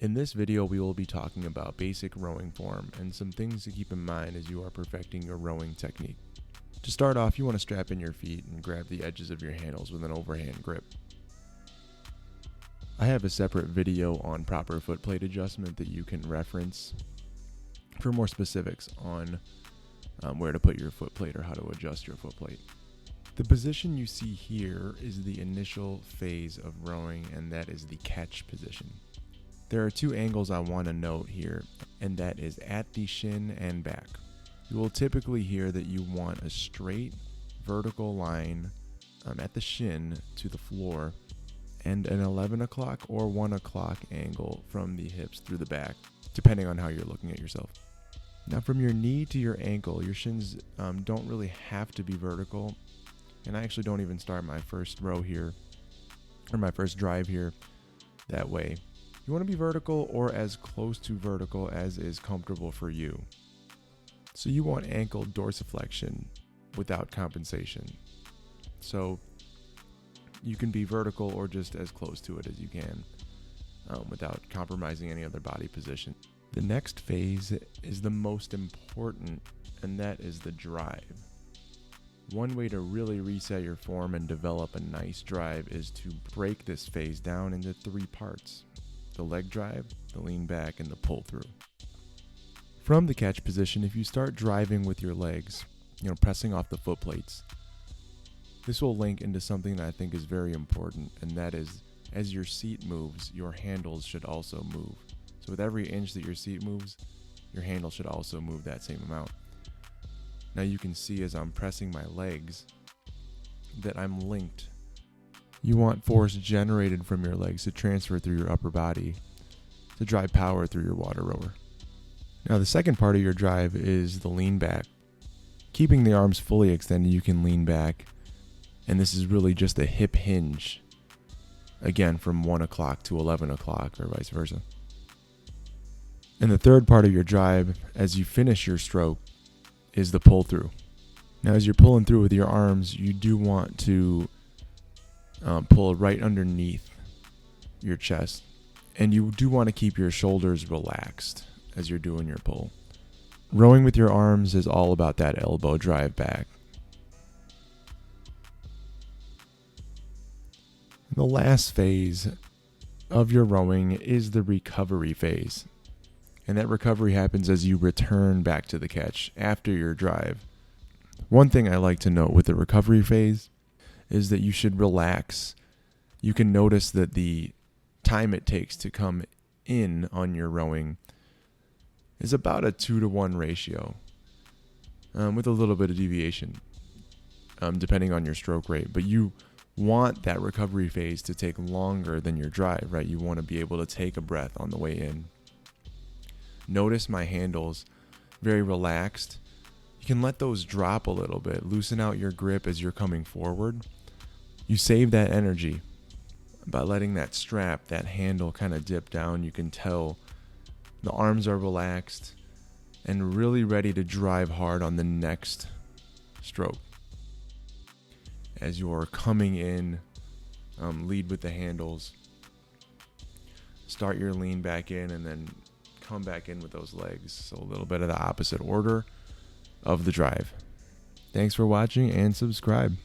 In this video, we will be talking about basic rowing form and some things to keep in mind as you are perfecting your rowing technique. To start off, you want to strap in your feet and grab the edges of your handles with an overhand grip. I have a separate video on proper foot plate adjustment that you can reference for more specifics on where to put your foot plate or how to adjust your foot plate. The position you see here is the initial phase of rowing, and that is the catch position. There are two angles I want to note here, and that is at the shin and back. You will typically hear that you want a straight vertical line at the shin to the floor and an 11 o'clock or 1 o'clock angle from the hips through the back, depending on how you're looking at yourself. Now from your knee to your ankle, your shins don't really have to be vertical, and I actually don't even start my first row here, or my first drive here, that way. You want to be vertical or as close to vertical as is comfortable for you. So you want ankle dorsiflexion without compensation. So you can be vertical or just as close to it as you can without compromising any other body position. The next phase is the most important, and that is the drive. One way to really reset your form and develop a nice drive is to break this phase down into 3 parts: the leg drive, the lean back, and the pull through. From the catch position, if you start driving with your legs, pressing off the foot plates, this will link into something that I think is very important, and that is, as your seat moves, your handles should also move. So with every inch that your seat moves, your handle should also move that same amount. Now you can see as I'm pressing my legs that I'm linked. You want force generated from your legs to transfer through your upper body to drive power through your water rower. Now the second part of your drive is the lean back. Keeping the arms fully extended, you can lean back, and this is really just a hip hinge, again from 1 o'clock to 11 o'clock or vice versa. And the third part of your drive, as you finish your stroke, is the pull through. Now as you're pulling through with your arms, you do want to pull right underneath your chest, and you do want to keep your shoulders relaxed as you're doing your pull. Rowing with your arms is all about that elbow drive back. The last phase of your rowing is the recovery phase, and that recovery happens as you return back to the catch after your drive. One thing I like to note with the recovery phase is that you should relax. You can notice that the time it takes to come in on your rowing is about a 2-to-1 ratio, with a little bit of deviation, depending on your stroke rate. But you want that recovery phase to take longer than your drive, right? You want to be able to take a breath on the way in. Notice my handles, very relaxed. You can let those drop a little bit, loosen out your grip as you're coming forward. You save that energy by letting that strap, that handle kind of dip down. You can tell the arms are relaxed and really ready to drive hard on the next stroke. As you're coming in, lead with the handles. Start your lean back in and then come back in with those legs. So a little bit of the opposite order of the drive. Thanks for watching and subscribe.